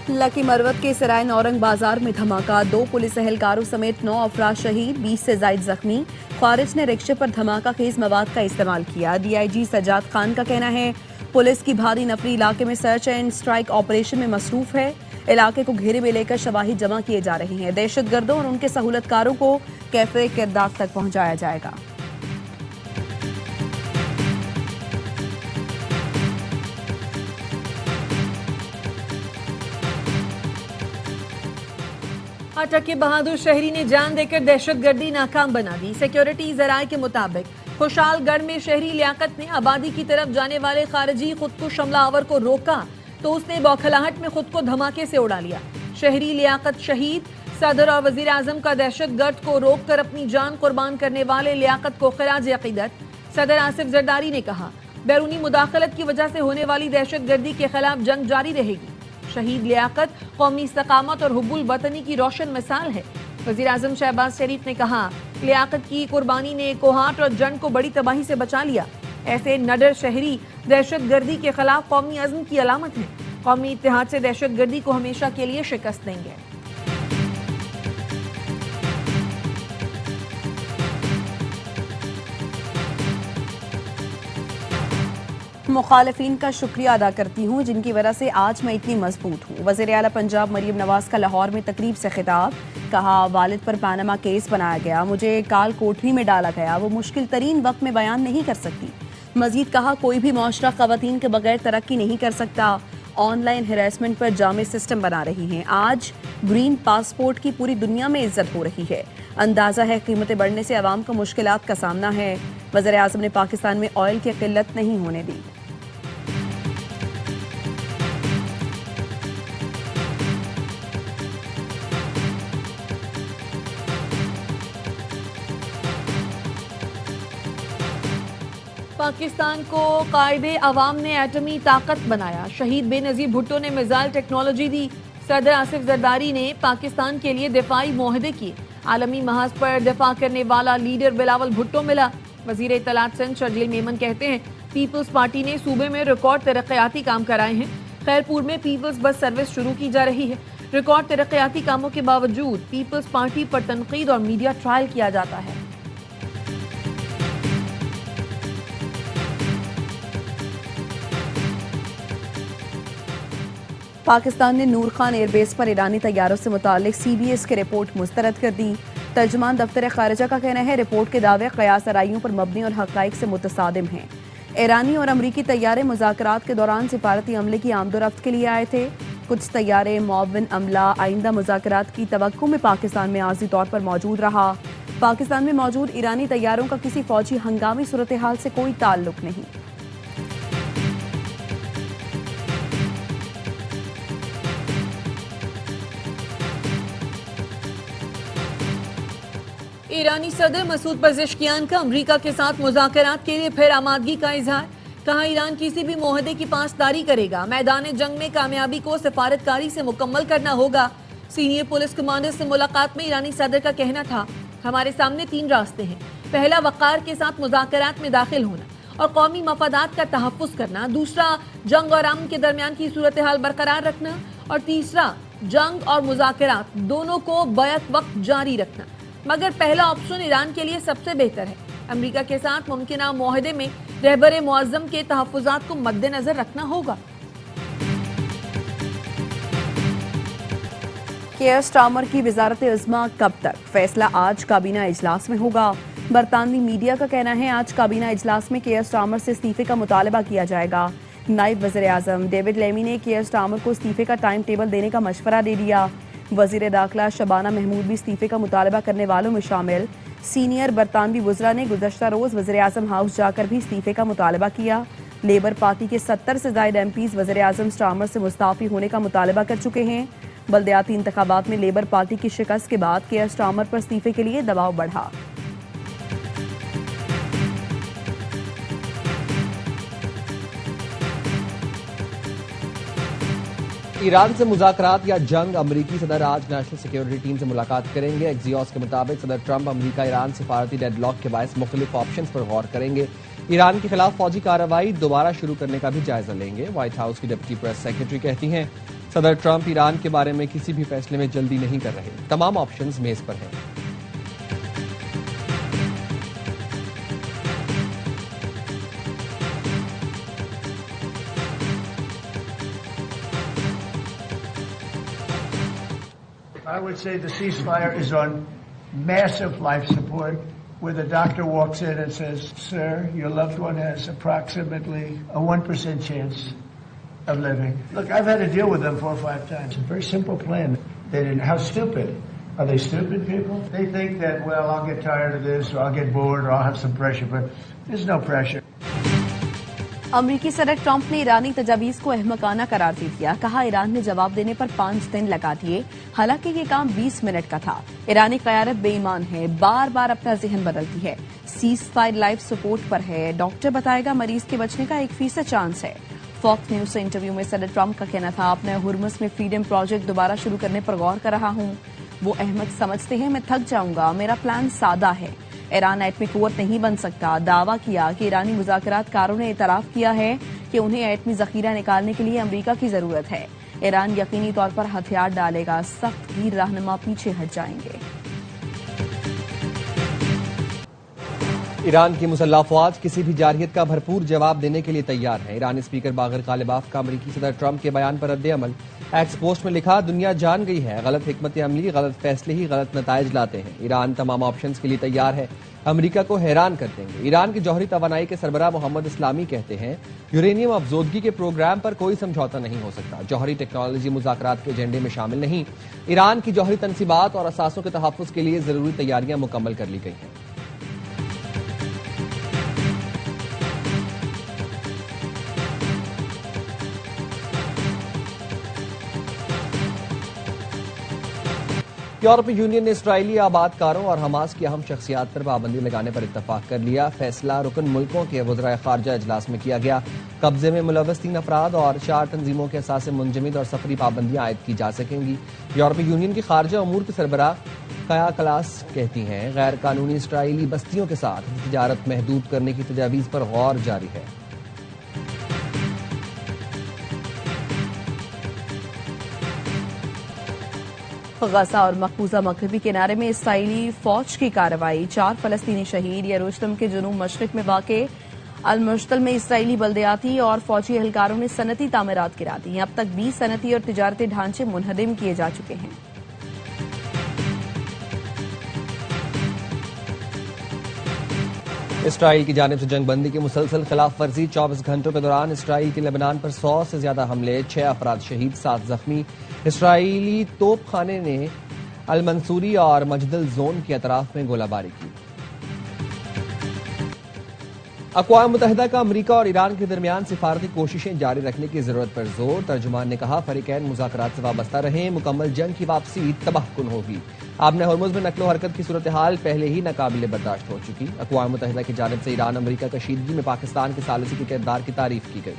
Lucky Marwat के सराय नौरंग बाजार में धमाका, 2 पुलिस एहलकारों समेत 9 अफराद शहीद, 20 से जायद जख्मी। खारिज ने रिक्शे पर धमाका खेज मवाद का इस्तेमाल किया। डीआईजी सज्जाद खान का कहना है पुलिस की भारी नफरी इलाके में सर्च एंड स्ट्राइक ऑपरेशन में मसरूफ है। इलाके को घेरे में लेकर शवाहिद जमा किए जा रहे हैं। दहशतगर्दों और उनके सहूलतकारों को कैफे किरदार तक पहुंचाया जाएगा। अटक के बहादुर शहरी ने जान देकर दहशतगर्दी नाकाम बना दी। सिक्योरिटी जराये के मुताबिक खुशहालगढ़ में शहरी लियाकत ने आबादी की तरफ जाने वाले खारजी खुदकुश हमलावर को रोका तो उसने बौखलाहट में खुद को धमाके से उड़ा लिया। शहरी लियाकत शहीद, सदर और वजीर आजम का दहशतगर्द को रोककर अपनी जान कुर्बान करने वाले लियाकत को खिराज अकीदत। सदर आसिफ जरदारी ने कहा बैरूनी मुदाखलत की वजह से होने वाली दहशतगर्दी के खिलाफ जंग जारी रहेगी। शहीद लियाकत कौमी इस्तकामत और हुब्बुल वतनी की रोशन मिसाल है। वजीर आजम शहबाज शरीफ ने कहा लियाकत की कुर्बानी ने कोहाट और जंग को बड़ी तबाही से बचा लिया। ऐसे नडर शहरी दहशतगर्दी के खिलाफ कौमी अज़्म की अलामत है। कौमी इत्तेहाद से दहशतगर्दी को हमेशा के लिए शिकस्त देंगे। मुखालिफिन का शुक्रिया अदा करती हूँ जिनकी वजह से आज मैं इतनी मजबूत हूँ। वज़ीर आला पंजाब मरियम नवाज का लाहौर में तकरीब से खिताब। कहा वालिद पर पानामा केस बनाया गया, मुझे काल कोठरी में डाला गया, वो मुश्किल तरीन वक्त में बयान नहीं कर सकती। मजीद कहा कोई भी मुआशरा ख़वातीन के बगैर तरक्की नहीं कर सकता। ऑनलाइन हैरेसमेंट पर जामे सिस्टम बना रही हैं। आज ग्रीन पासपोर्ट की पूरी दुनिया में इज्जत हो रही है। अंदाज़ा है कीमतें बढ़ने से आवाम को मुश्किलात का सामना है। वज़ीर आज़म ने पाकिस्तान में ऑयल की किल्लत नहीं होने दी। पाकिस्तान को कायदे अवाम ने एटमी ताकत बनाया। शहीद बेनज़ीर भुट्टो ने मिसाइल टेक्नोलॉजी दी। सदर आसिफ जरदारी ने पाकिस्तान के लिए दिफाई मुआहदे किए। आलमी महाज पर दिफा करने वाला लीडर बिलावल भुट्टो मिला। वजीर इत्तलात सिंध शर्जील मेमन कहते हैं पीपल्स पार्टी ने सूबे में रिकॉर्ड तरक्याती काम कराए हैं। खैरपुर में पीपल्स बस सर्विस शुरू की जा रही है। रिकॉर्ड तरक्याती कामों के बावजूद पीपल्स पार्टी पर तनकीद और मीडिया ट्रायल किया जाता है। पाकिस्तान ने नूर खान एयरबेस पर ईरानी तैयारों से मुताल्लिक CBS की रिपोर्ट मुस्तरद कर दी। तर्जुमान दफ्तर खारिजा का कहना है रिपोर्ट के दावे क़यास आराइयों पर मबनी और हक़ाइक़ से मुतसादिम हैं। ईरानी और अमरीकी तैयारे मुज़ाकरात के दौरान सिफारती अमले की आमदोरफ्त के लिए आए थे। कुछ तैयारे मुआविन अमला आइंदा मुज़ाकरात की तवक्को में पाकिस्तान में आर्जी तौर पर मौजूद रहा। पाकिस्तान में मौजूद ईरानी तैयारों का किसी फौजी हंगामी सूरत हाल से कोई ताल्लुक नहीं। ईरानी सदर मसूद पज़ेश्कियान का अमरीका के साथ मुज़ाकरात के लिए फिर आमादगी का इजहार। कहा ईरान किसी भी मुआहदे की पासदारी करेगा। मैदान जंग में कामयाबी को सिफारतकारी से मुकम्मल करना होगा। सीनियर पुलिस कमांडर से मुलाकात में ईरानी सदर का कहना था हमारे सामने 3 रास्ते हैं। पहला वक़ार के साथ मुज़ाकरात में दाखिल होना और कौमी मफादात का तहफ़्फ़ुज़ करना। दूसरा जंग और अमन के दरमियान की सूरत हाल बरकरार रखना और तीसरा जंग और मुज़ाकरात दोनों को बैक वक्त जारी रखना। मगर पहला ऑप्शन ईरान के लिए सबसे बेहतर है। अमेरिका के साथ मुमकिना मुआहदे में रहबर मुअज़्ज़म के तहफ़्फ़ुज़ात को मद्देनज़र रखना होगा। केयर स्टार्मर की वज़ारत इज़्मा कब तक? फैसला आज काबीना इजलास में होगा। बरतानवी मीडिया का कहना है आज काबीना इजलास में केयर स्टार्मर से इस्तीफे का मुतालबा किया जाएगा। नायब वज़ीर आज़म डेविड लेमी ने केयर स्टार्मर को इस्तीफे का टाइम टेबल देने का मशवरा दे दिया। वज़ीर दाखिला शबाना महमूद भी इस्तीफे का मुतालबा करने वालों में शामिल। सीनियर बरतानवी वज़रा ने गुज़श्ता रोज़ वज़ीर आज़म हाउस जाकर भी इस्तीफे का मुतालबा किया। लेबर पार्टी के 70 से ज़ायद MPs वज़ीर आज़म स्टार्मर से मुस्ताफ़ी होने का मुतालबा कर चुके हैं। बल्दियाती इंतखाबात में लेबर पार्टी की शिकस्त के बाद केयर स्टार्मर पर इस्तीफे के लिए दबाव बढ़ा। ईरान से मुज़ाकरात या जंग? अमरीकी सदर आज नेशनल सिक्योरिटी टीम से मुलाकात करेंगे। एक्सियोस के मुताबिक सदर ट्रंप अमरीका ईरान सिफारती डेडलॉक के बायस मुख्तलिफ ऑप्शंस पर गौर करेंगे। ईरान के खिलाफ फौजी कार्रवाई दोबारा शुरू करने का भी जायजा लेंगे। व्हाइट हाउस की डिप्टी प्रेस सेक्रेटरी कहती हैं सदर ट्रंप ईरान के बारे में किसी भी फैसले में जल्दी नहीं कर रहे। तमाम ऑप्शंस मेज पर हैं। I would say the ceasefire is on massive life support, where the doctor walks in and says, "Sir, your loved one has approximately a 1% chance of living." Look, I've had to deal with them 4 or 5 times. It's a very simple plan. They didn't. How stupid? Are they stupid people? They think that, well, I'll get tired of this, or I'll get bored, or I'll have some pressure, but there's no pressure. अमरीकी सदर Trump ने ईरानी तजावीज को अहमकाना करार दे दिया। कहा Iran ने जवाब देने पर 5 दिन लगा दिए। हालांकि ये काम 20 मिनट का था। ईरानी क़यादत बेईमान है, बार बार अपना जहन बदलती है। सीज फायर लाइफ सपोर्ट पर है। डॉक्टर बताएगा मरीज के बचने का 1% चांस है। फॉक्स न्यूज से इंटरव्यू में सदर ट्रंप का कहना था, अपने हुर्मुज़ में फ्रीडम प्रोजेक्ट दोबारा शुरू करने पर गौर कर रहा हूं। वो अहमद समझते हैं मैं थक जाऊंगा। मेरा प्लान सादा है। ईरान एटमी कुव्वत नहीं बन सकता। दावा किया कि ईरानी मुज़ाकरातकारों ने इतराफ किया है कि उन्हें एटमी जखीरा निकालने के लिए अमरीका की जरूरत है। ईरान यकीनी तौर पर हथियार डालेगा। सख्त गिर रहनुमा पीछे हट जाएंगे। ईरान की मुसल्लह अफवाज किसी भी जारहियत का भरपूर जवाब देने के लिए तैयार है। ईरानी स्पीकर बागर कालिबाफ का अमरीकी सदर ट्रंप के बयान पर रद्द अमल। एक्स पोस्ट में लिखा, दुनिया जान गई है गलत हिकमत अमली गलत फैसले ही गलत नताइज लाते हैं। ईरान तमाम ऑप्शंस के लिए तैयार है। अमरीका को हैरान कर देंगे। ईरान की जौहरी तवानाई के सरबराह मोहम्मद इस्लामी कहते हैं, यूरेनियम अफजोदगी के प्रोग्राम पर कोई समझौता नहीं हो सकता। जौहरी टेक्नोलॉजी मुज़ाकरात के एजेंडे में शामिल नहीं। ईरान की जौहरी तनसीबात और असासों के तहफ़्फ़ुज़ के लिए जरूरी तैयारियां मुकम्मल कर ली गई हैं। यूरोपीय यूनियन ने इसराइली आबादकारों और हमास की अहम शख्सियात पर पाबंदी लगाने पर इत्तफाक कर लिया। फैसला रुकन मुल्कों के वज़राए ख़ारजा इजलास में किया गया। कब्जे में मुलव्वस 3 अफराद और 4 तंजीमों के असासे मुंजमिद और सफरी पाबंदियां आयद की जा सकेंगी। यूरोपीय यूनियन की ख़ारजा अमूर की सरबराह कया कलास कहती हैं, गैर कानूनी इसराइली बस्तियों के साथ तिजारत महदूद करने की तजावीज़ पर गौर जारी है। गजा और मकबूजा मगरबी किनारे में इसराइली फौज की कार्रवाई। 4 फलस्तीनी शहीद। यरूशलेम के जुनूब मशरिक में वाक़े अल-मुश्तल में इसराइली बल्दियाती और फौजी एहलकारों ने सनती तामीरात गिरा दी। अब तक 20 सनती और तिजारती ढांचे मुनहदिम किए जा चुके हैं। इसराइल की जानिब से जंगबंदी की मुसलसल खिलाफ वर्जी। 24 घंटों के दौरान इसराइल के लेबनान पर 100 से ज्यादा हमले। 6 अफराद शहीद, 7 जख्मी। इसराइली तोपखाने ने अल मंसूरी और मजदल जोन के अतराफ में गोलाबारी की। अक़वाम मुत्तहिदा का अमरीका और ईरान के दरमियान सिफारती कोशिशें जारी रखने की जरूरत पर जोर। तर्जुमान ने कहा, फरीकैन मुज़ाकरात से वाबस्ता रहें। मुकम्मल जंग की वापसी तबाहकुन होगी। आबने हुर्मुज़ में नकलो हरकत की सूरत हाल पहले ही नाकाबिले बर्दाश्त हो चुकी। अक़वाम मुत्तहिदा की जानिब से ईरान अमरीका कशीदगी में पाकिस्तान के सालिसी के किरदार की तारीफ की गई।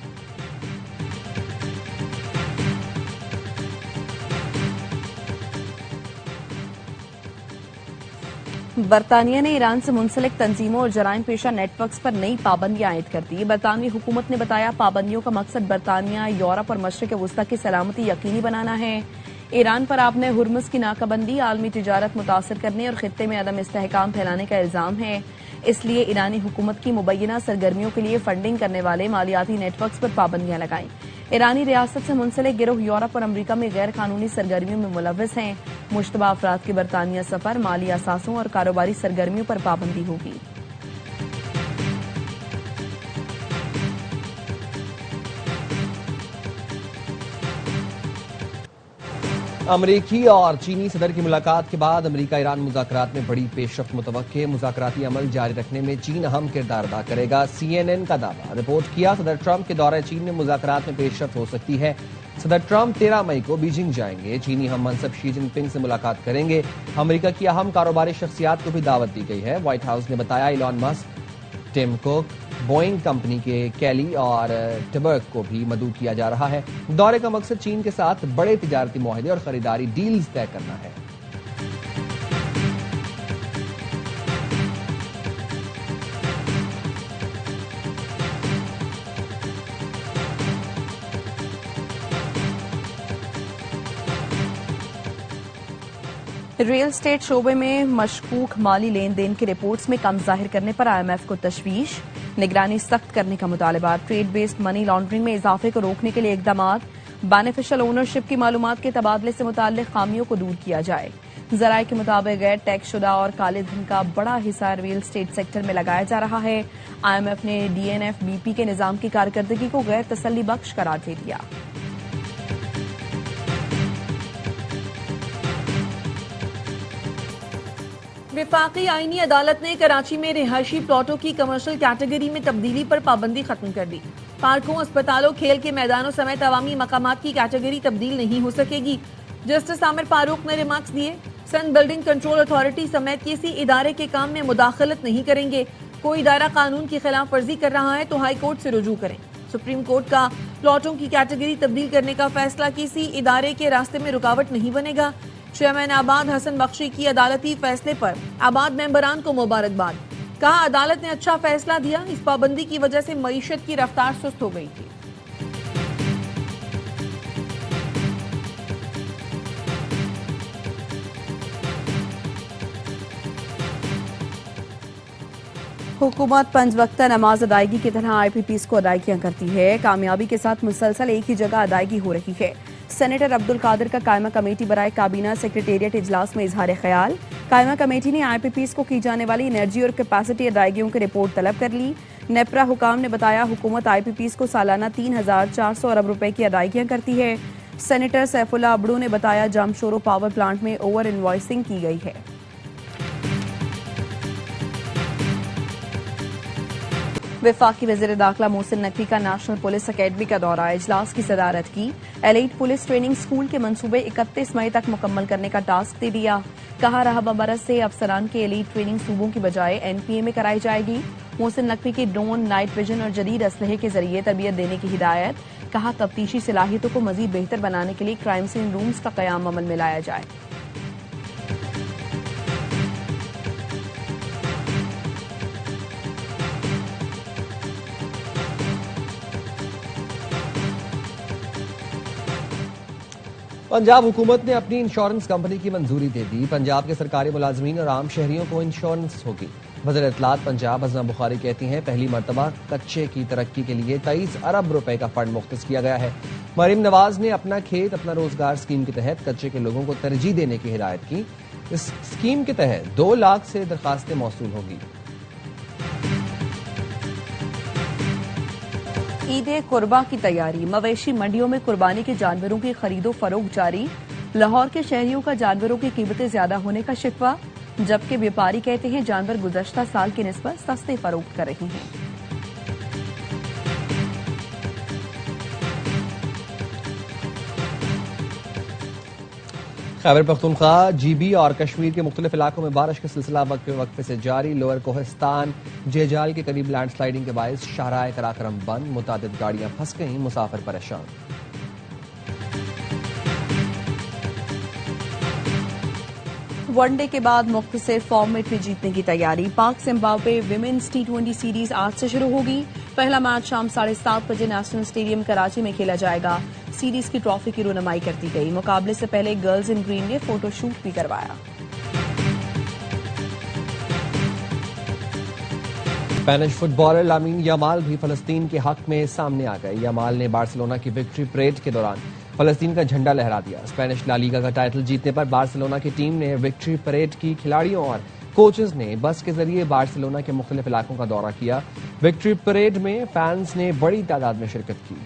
बरतानिया ने ईरान से मुंसलिक तंजीमों और जराइम पेशा नेटवर्क्स पर नई पाबंदियां आयद कर दी। बरतानवी हुकूमत ने बताया, पाबंदियों का मकसद बरतानिया, यूरोप और मशरिक वस्ता की सलामती यकीनी बनाना है। ईरान पर आपने हुर्मुज़ की नाकाबंदी आलमी तिजारत मुतासर करने और खित्ते में अदम इस्तेहकाम फैलाने का इल्जाम है। इसलिए ईरानी हुकूमत की मुबैना सरगर्मियों के लिए फंडिंग करने वाले मालियाती नेटवर्क्स पर पाबंदियां लगाई। ईरानी रियासत से मुंसलिक गिरोह यूरोप और अमरीका में गैर कानूनी सरगर्मियों में मुलव्वस हैं। मुश्तबा अफराद के बरतानिया सफर, माली असासों और कारोबारी सरगर्मियों पर पाबंदी होगी। अमरीकी और चीनी सदर की मुलाकात के बाद अमरीका ईरान मुज़ाकरात में बड़ी पेशरफ्त मुतवक्के। मुज़ाकराती अमल जारी रखने में चीन अहम किरदार अदा करेगा। CNN का दावा। रिपोर्ट किया, सदर ट्रंप के दौरे चीन में मुज़ाकरात में पेशरफ्त हो सकती है। सदर ट्रंप 13 मई को बीजिंग जाएंगे। चीनी हम मनसब शी जिनपिंग से मुलाकात करेंगे। अमरीका की अहम कारोबारी शख्सियात को भी दावत दी गई है। व्हाइट हाउस ने बताया, Elon Musk, Tim Cook, Boeing company के कैली और टिबर्ग को भी मदऊ किया जा रहा है। दौरे का मकसद चीन के साथ बड़े तिजारती मुआहदे और खरीदारी डील्स तय करना है। रियल एस्टेट शोबे में मशकूक माली लेन देन की रिपोर्ट्स में कम जाहिर करने पर IMF को तशवीश, निगरानी सख्त करने का मुतालबा, ट्रेड बेस्ड मनी लॉन्ड्रिंग में इजाफे को रोकने के लिए इकदाम, बेनिफिशियल ओनरशिप की मालूमात के तबादले से मुताल्लिक खामियों को दूर किया जाए। जराये के मुताबिक गैर टैक्स शुदा और काले धन का बड़ा हिस्सा रियल एस्टेट सेक्टर में लगाया जा रहा है। IMF ने DNFBP के निजाम की कारकर्दगी को गैर तसल्ली बख्श करार दे दिया। विफाकी आईनी अदालत ने कराची में रिहायशी प्लॉटों की कमर्शियल कैटेगरी में तब्दीली पर पाबंदी खत्म कर दी। पार्कों, अस्पतालों, खेल के मैदानों समेत अवामी मकामात की कैटेगरी तब्दील नहीं हो सकेगी। जस्टिस आमिर फारूक ने रिमार्क्स दिए, सन बिल्डिंग कंट्रोल अथॉरिटी समेत किसी इदारे के काम में मुदाखलत नहीं करेंगे। कोई इदारा कानून की खिलाफ वर्जी कर रहा है तो हाई कोर्ट से रुजू करें। सुप्रीम कोर्ट का प्लॉटों की कैटेगरी तब्दील करने का फैसला किसी इदारे के रास्ते में रुकावट नहीं बनेगा। चेयरमैन आबाद हसन बख्शी की अदालती फैसले पर आबाद मेंबरान को मुबारकबाद। कहा, अदालत ने अच्छा फैसला दिया, इस पाबंदी की वजह से मईशत की रफ्तार सुस्त हो गई थी। हुकूमत 5 वक्ता नमाज अदायगी की तरह IPPs को अदायगियां करती है। कामयाबी के साथ मुसलसल एक ही जगह अदायगी हो रही है। सेनेटर अब्दुल कादिर का कायमा कमेटी बराए काबीना सेक्रेटेरिएट इजलास में इजहार ख्याल। कायमा कमेटी ने IPPs को की जाने वाली एनर्जी और कैपेसिटी अदायगियों की रिपोर्ट तलब कर ली। नेपरा हुकाम ने बताया, हुकूमत IPPs को सालाना 3,400 अरब रुपए की अदायगियां करती है। सेनेटर सैफुल्ला अबड़ू ने बताया, जामशोरो पावर प्लांट में ओवर इनवॉइसिंग की गई है। वफाकी वज़ीर दाखिला मोहसिन नकवी का नेशनल पुलिस अकेडमी का दौरा, इजलास की सदारत की। एलीट पुलिस ट्रेनिंग स्कूल के मंसूबे 31 मई तक मुकम्मल करने का टास्क दे दिया। कहा, रहबा बरस से अफसरान की एलीट ट्रेनिंग सूबों की बजाय NPA में कराई जाएगी। मोहसिन नकवी की ड्रोन, नाइट विजन और जदीद असलहे के जरिए तरबियत देने की हिदायत। कहा, तफ्तीशी सलाहियतों को मजीद बेहतर बनाने के लिए क्राइम सीन रूम्स का कयाम अमल में लाया जाए। पंजाब हुकूमत ने अपनी इंश्योरेंस कंपनी की मंजूरी दे दी। पंजाब के सरकारी मुलाजमीन और आम शहरियों को इंश्योरेंस होगी। वज़ीर इत्तलात पंजाब अज़मा बुखारी कहती हैं, पहली मरतबा कच्चे की तरक्की के लिए 23 अरब रुपए का फंड मुख्तस किया गया है। मरीम नवाज ने अपना खेत अपना रोजगार स्कीम के तहत कच्चे के लोगों को तरजीह देने की हिदायत की। इस स्कीम के तहत 2 लाख से दरखास्तें मौसूल होगी। ईद कुर्बा की तैयारी, मवेशी मंडियों में कुर्बानी के जानवरों की खरीदो फरोख्त जारी। लाहौर के शहरियों का जानवरों की कीमतें ज्यादा होने का शिकवा, जबकि व्यापारी कहते हैं जानवर गुज़श्ता साल की निस्बत सस्ते फरोख्त कर रहे हैं। खैबर पख्तूनख्वा, GB और कश्मीर के मुख्तलिफ इलाकों में बारिश का सिलसिला वक्फे से जारी। लोअर कोहिस्तान जेजाल के करीब लैंडस्लाइडिंग के बायस शाहराए कराक्रम बंद, मुतादिद गाड़ियां फंस गईं, मुसाफिर परेशान। वनडे के बाद मुख्तसर फॉर्मेट में जीतने की तैयारी। पाक जिम्बाब्वे विमेंस T20 सीरीज आज से शुरू होगी। पहला मैच शाम 7:30 बजे नेशनल स्टेडियम कराची में खेला जाएगा। सीरीज की ट्रॉफी की रुनमाई कर दी गई। मुकाबले से पहले गर्ल्स इन ग्रीन ने फोटोशूट भी करवाया। स्पेनिश फुटबॉलर लामीन यामाल भी फलस्तीन के हक में सामने आ गए। यामाल ने बार्सिलोना की विक्ट्री परेड के दौरान फलस्तीन का झंडा लहरा दिया। स्पेनिश ला लीगा का टाइटल जीतने पर बार्सिलोना की टीम ने विक्ट्री परेड की। खिलाड़ियों और कोचेज ने बस के जरिए बार्सिलोना के मुख्तलिफ इलाकों का दौरा किया। विक्ट्री परेड में फैंस ने बड़ी तादाद में शिरकत की।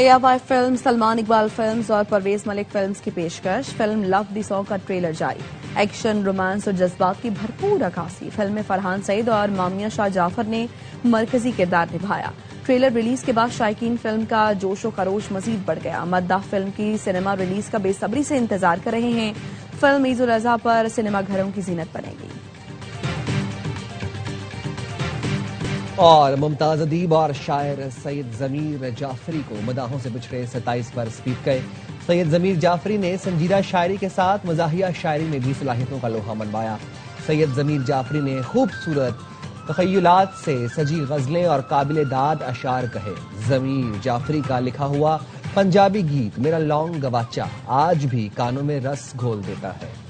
AFI film, Salman Iqbal films और परवेज मलिक फिल्म्स की पेशकश। फिल्म लव दी सॉन्ग का ट्रेलर जारी। एक्शन, रोमांस और जज्बात की भरपूर अक्कासी। फिल्म में फरहान सईद और मामिया शाह जाफर ने मरकजी किरदार निभाया। ट्रेलर रिलीज के बाद शायकीन फिल्म का जोशो खरोश मजीद बढ़ गया। मद्दाह फिल्म की सिनेमा रिलीज का बेसब्री से इंतजार कर रहे हैं। फिल्म ईद उल अजहा पर सिनेमा घरों की जीनत बनेगी। और मुमताज अदीब और शायर सैयद जमीर जाफरी को मदाहों से बिछड़े 27 बरस बीत गए। सैयद जमीर जाफरी ने संजीदा शायरी के साथ मजाहिया शायरी में भी सलाहियतों का लोहा मनवाया। सैयद जमीर जाफरी ने खूबसूरत तखय्युलात से सजी गजलें और काबिले दाद अशार कहे। जमीर जाफरी का लिखा हुआ पंजाबी गीत मेरा लौंग गवाचा आज भी कानों में रस घोल देता है।